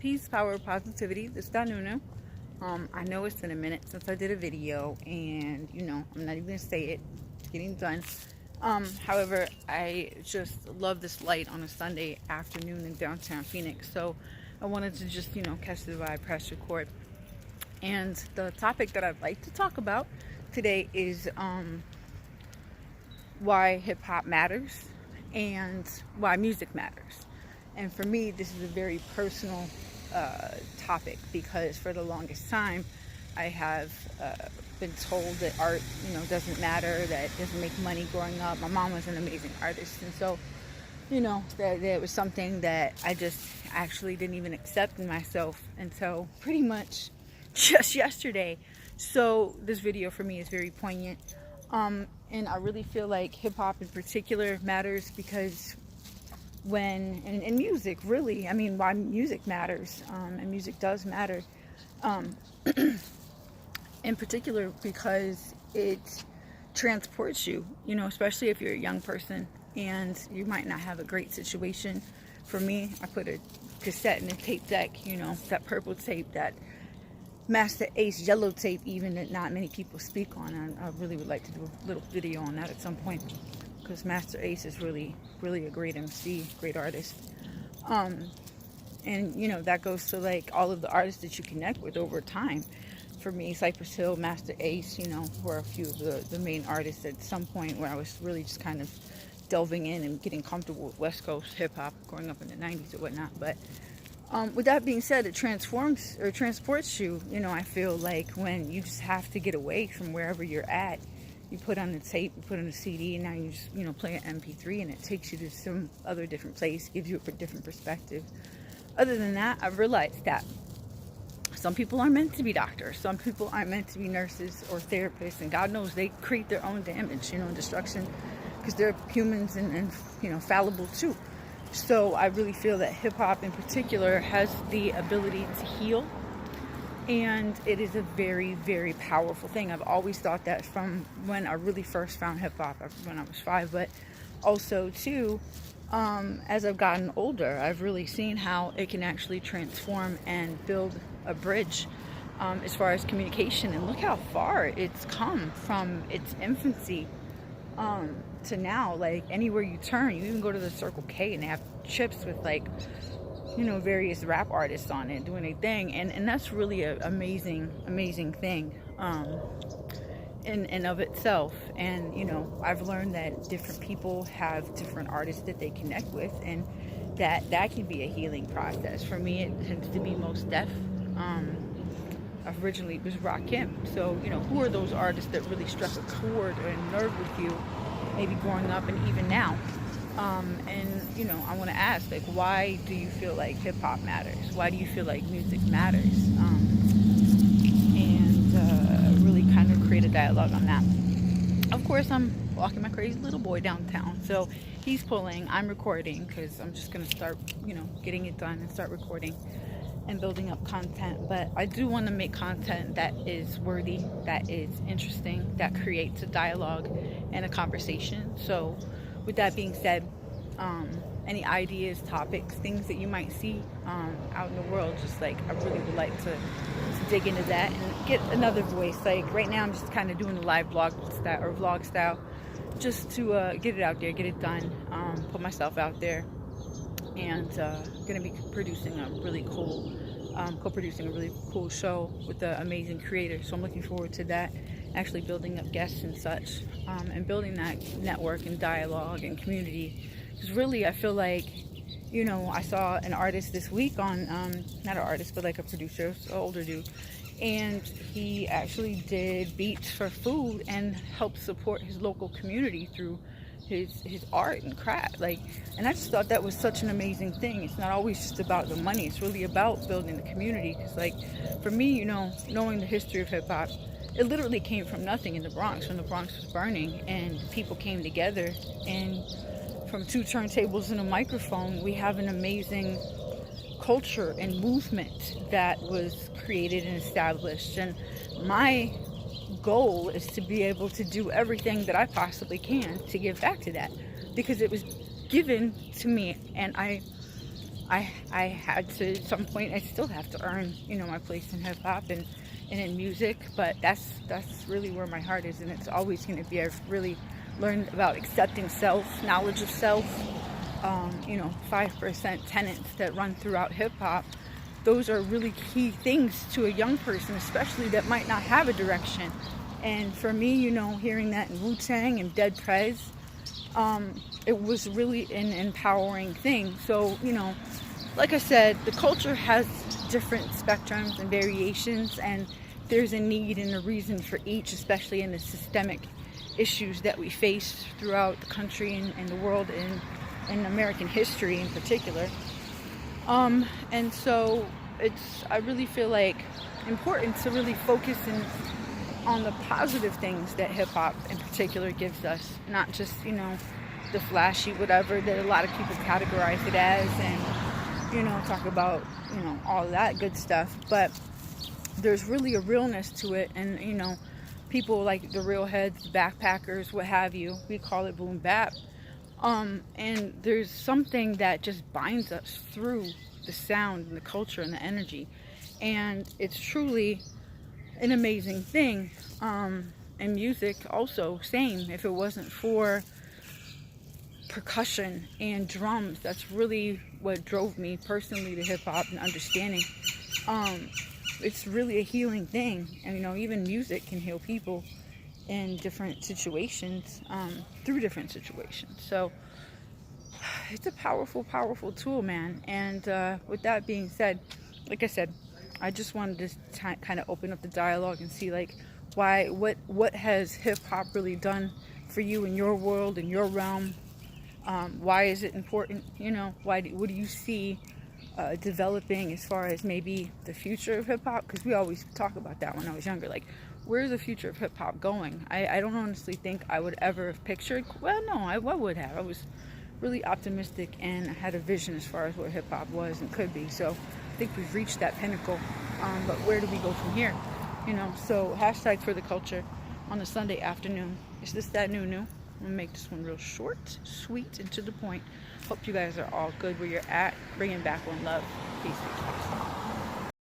Peace, power, positivity. This is Danunu. I know it's been a minute since I did a video, and I'm not even gonna say it. It's getting done. However, I just love this light on a Sunday afternoon in downtown Phoenix, so I wanted to just catch the vibe, press record. And the topic that I'd like to talk about today is why hip hop matters and why music matters. And for me, this is a very personal topic because for the longest time, I have been told that art, doesn't matter, that it doesn't make money growing up. My mom was an amazing artist, and so, that it was something that I just actually didn't even accept in myself until pretty much just yesterday. So this video for me is very poignant, and I really feel like hip hop in particular matters because and music really, why music matters, and music does matter, in particular because it transports you, especially if you're a young person and you might not have a great situation. For me, I put a cassette in a tape deck, that purple tape, that Master Ace yellow tape even, that not many people speak on. I really would like to do a little video on that at some point, because Master Ace is really a great MC, great artist. And that goes to like all of the artists that you connect with over time. For me, Cypress Hill, Master Ace, were a few of the main artists at some point where I was really just kind of delving in and getting comfortable with West Coast hip hop growing up in the 90s or whatnot. But with that being said, it transforms or transports you. I feel like when you just have to get away from wherever you're at, you put on the tape, you put on a CD, and now you just, play an MP3, and it takes you to some other different place, gives you a different perspective. Other than that, I've realized that some people aren't meant to be doctors. Some people aren't meant to be nurses or therapists, and God knows they create their own damage, and destruction, because they're humans and fallible too. So I really feel that hip hop in particular has the ability to heal. And it is a very, very powerful thing. I've always thought that from when I really first found hip hop, when I was 5, but also too, as I've gotten older, I've really seen how it can actually transform and build a bridge as far as communication. And look how far it's come from its infancy to now. Like anywhere you turn, you even go to the Circle K and they have chips with various rap artists on it doing a thing, and that's really an amazing thing in of itself. And I've learned that different people have different artists that they connect with, and that can be a healing process. For me, it tends to be Most Def. Originally it was Rakim. So who are those artists that really struck a chord or a nerve with you, maybe growing up and even now? And I want to ask, like, why do you feel like hip hop matters? Why do you feel like music matters? And really kind of create a dialogue on that. Of course, I'm walking my crazy little boy downtown, so he's pulling, I'm recording, because I'm just going to start, getting it done and start recording and building up content. But I do want to make content that is worthy, that is interesting, that creates a dialogue and a conversation. So with that being said, any ideas, topics, things that you might see out in the world, just like I really would like to dig into that and get another voice. Like right now I'm just kind of doing the live vlog style, just to get it out there, get it done, put myself out there, and gonna be producing a really cool co-producing a really cool show with an amazing creator. So I'm looking forward to that, actually building up guests and such, and building that network and dialogue and community. Because really I feel like, I saw an artist this week on, not an artist, but like a producer, an older dude, and he actually did beats for food and helped support his local community through his art and craft. And I just thought that was such an amazing thing. It's not always just about the money, it's really about building the community. Because for me, knowing the history of hip hop, it literally came from nothing in the Bronx, when the Bronx was burning and people came together, and from 2 turntables and a microphone, we have an amazing culture and movement that was created and established. And my goal is to be able to do everything that I possibly can to give back to that, because it was given to me, and I had to, at some point, I still have to earn, my place in hip hop and in music, but that's really where my heart is, and it's always going to be. I've really learned about accepting self, knowledge of self, 5% tenets that run throughout hip hop. Those are really key things to a young person, especially that might not have a direction. And for me, hearing that in Wu-Tang and Dead Prez, it was really an empowering thing. So, like I said, the culture has different spectrums and variations, and there's a need and a reason for each, especially in the systemic issues that we face throughout the country and the world, and in American history in particular. And so I really feel like important to really focus on the positive things that hip hop in particular gives us, not just, the flashy whatever that a lot of people categorize it as, and, talk about, all that good stuff. But there's really a realness to it, and, people like the real heads, the backpackers, what have you, we call it boom bap. And there's something that just binds us through the sound and the culture and the energy, and it's truly an amazing thing. And music also, same. If it wasn't for percussion and drums, that's really what drove me personally to hip hop and understanding. It's really a healing thing, and even music can heal people in different situations, through different situations. So it's a powerful, powerful tool, man. And with that being said, like I said, I just wanted to kind of open up the dialogue and see, like, what has hip hop really done for you in your world, in your realm? Why is it important? What do you see developing as far as maybe the future of hip hop? Because we always talk about that when I was younger, like, where's the future of hip hop going? I don't honestly think I would ever have pictured. Well, no, I would have. I was really optimistic and I had a vision as far as what hip hop was and could be. So I think we've reached that pinnacle. But where do we go from here? So hashtag for the culture on a Sunday afternoon. Is this that new? I'm gonna make this one real short, sweet, and to the point. Hope you guys are all good where you're at. Bringing back one love. Peace.